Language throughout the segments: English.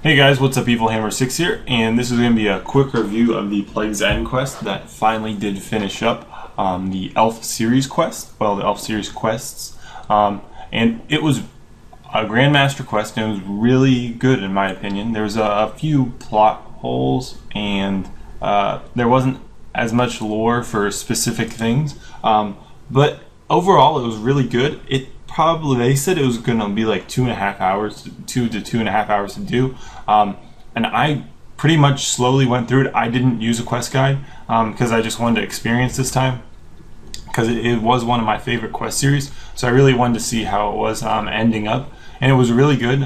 Hey guys, what's up? EvilHammer6 here, and this is going to be a quick review of the Plague's End quest that finally did finish up the Elf series quest, the Elf series quests, and it was a Grandmaster quest, and it was really good in my opinion. There was a few plot holes, and there wasn't as much lore for specific things, but overall it was really good. They said it was going to be like 2.5 hours, 2 to 2.5 hours to do, and I pretty much slowly went through it. I didn't use a quest guide because I just wanted to experience this time, because it was one of my favorite quest series, so I really wanted to see how it was ending up, and it was really good.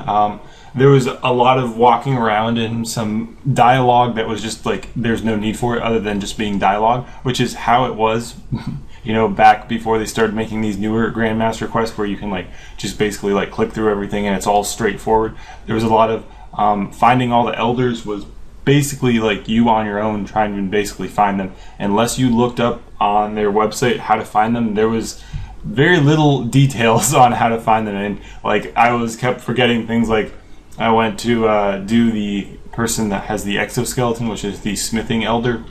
There was a lot of walking around and some dialogue that was just like, there's no need for it other than just being dialogue, which is how it was you know, back before they started making these newer Grandmaster quests where you can like just basically like click through everything and it's all straightforward. There was a lot of finding all the elders was basically like you on your own trying to basically find them. Unless you looked up on their website how to find them, there was very little details on how to find them, and like I was kept forgetting things. Like I went to do the person that has the exoskeleton, which is the smithing elder,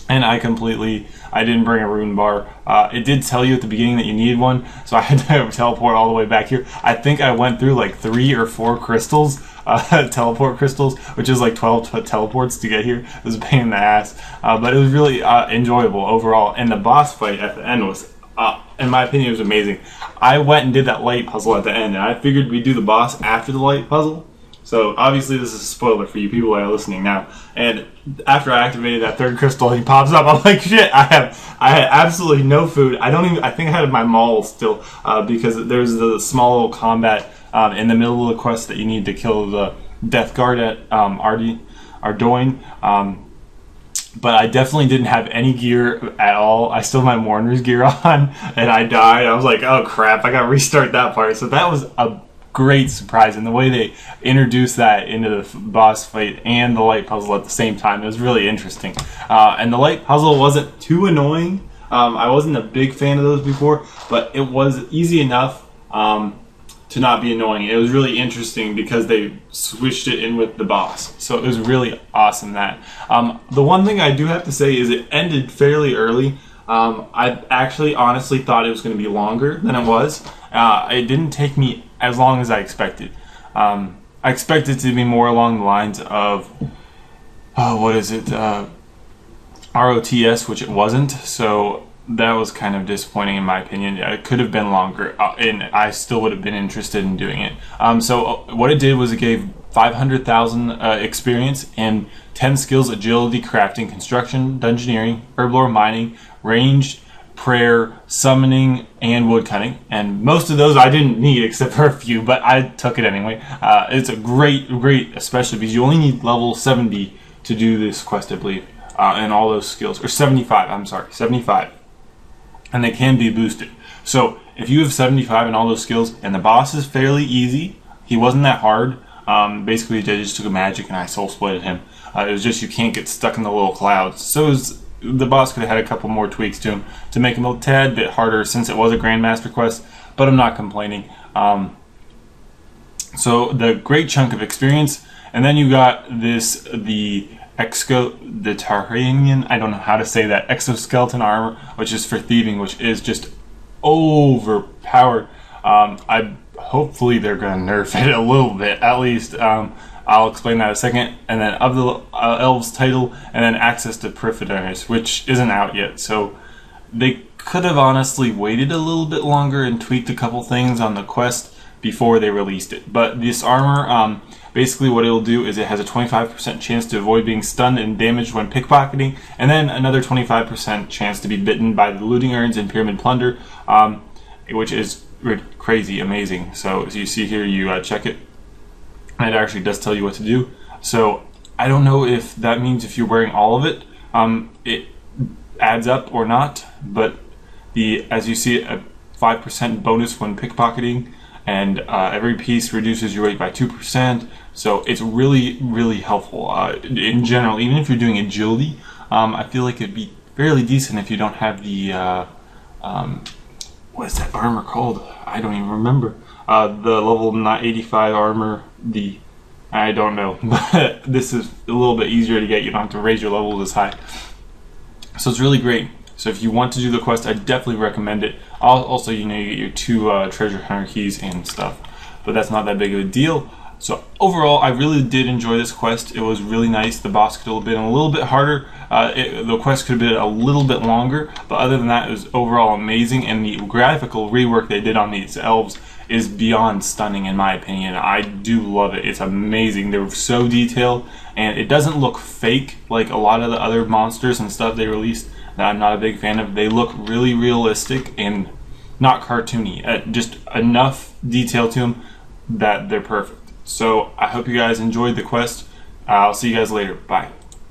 and I didn't bring a rune bar. It did tell you at the beginning that you needed one, so I had to teleport all the way back here. I think I went through like 3 or 4 crystals, teleport crystals, which is like 12 teleports to get here. It was a pain in the ass, but it was really enjoyable overall. And the boss fight at the end was, in my opinion, it was amazing. I went and did that light puzzle at the end, and I figured we'd do the boss after the light puzzle. So obviously this is a spoiler for you people that are listening now. And after I activated that 3rd crystal, he pops up. I'm like, shit! I had absolutely no food. I think I had my maul still, because there's the small little combat in the middle of the quest that you need to kill the Death Guard at Ardoin. But I definitely didn't have any gear at all. I still had my Mourner's gear on, and I died. I was like, oh crap! I gotta restart that part. So that was a great surprise, and the way they introduced that into the boss fight and the light puzzle at the same time, it was really interesting. And the light puzzle wasn't too annoying. I wasn't a big fan of those before, but it was easy enough to not be annoying. It was really interesting because they switched it in with the boss, so it was really awesome. That the one thing I do have to say is it ended fairly early. I actually honestly thought it was going to be longer than it was. It didn't take me as long as I expected. I expected it to be more along the lines of, ROTS, which it wasn't, so that was kind of disappointing in my opinion. It could have been longer, and I still would have been interested in doing it. So what it did was it gave 500,000 experience and 10 skills: agility, crafting, construction, dungeoneering, herblore, mining, ranged, prayer, summoning, and woodcutting. And most of those I didn't need except for a few, but I took it anyway. It's a great, especially because you only need level 70 to do this quest, I believe, and all those skills. Or 75, I'm sorry, 75. And they can be boosted. So if you have 75 and all those skills, and the boss is fairly easy, he wasn't that hard. Basically, they just took a magic and I soul splitted him. It was just you can't get stuck in the little clouds. So the boss could have had a couple more tweaks to him to make him a tad bit harder, since it was a Grandmaster quest, but I'm not complaining. So the great chunk of experience, and then you got the Tarhanian, I don't know how to say that, exoskeleton armor, which is for thieving, which is just overpowered. Hopefully they're going to nerf it a little bit, at least. I'll explain that in a second. And then of the elves title, and then access to Perfidies, which isn't out yet. So they could have honestly waited a little bit longer and tweaked a couple things on the quest before they released it. But this armor, basically what it'll do is it has a 25% chance to avoid being stunned and damaged when pickpocketing, and then another 25% chance to be bitten by the looting urns and pyramid plunder, which is crazy amazing. So as you see here, you check it, and it actually does tell you what to do. So I don't know if that means if you're wearing all of it, it adds up or not, but as you see, a 5% bonus when pickpocketing, and every piece reduces your weight by 2%. So it's really helpful in general. Even if you're doing agility, I feel like it'd be fairly decent if you don't have the what is that armor called? I don't even remember. The level 85 armor, the I don't know, but this is a little bit easier to get. You don't have to raise your levels as high. So it's really great. So if you want to do the quest, I definitely recommend it. Also, you get your 2 treasure hunter keys and stuff, but that's not that big of a deal. So overall, I really did enjoy this quest. It was really nice. The boss could have been a little bit harder. The quest could have been a little bit longer, but other than that, it was overall amazing. And the graphical rework they did on these elves is beyond stunning in my opinion. I do love it. It's amazing. They're so detailed, and it doesn't look fake like a lot of the other monsters and stuff they released that I'm not a big fan of. They look really realistic and not cartoony. Just enough detail to them that they're perfect. So I hope you guys enjoyed the quest. I'll see you guys later. Bye.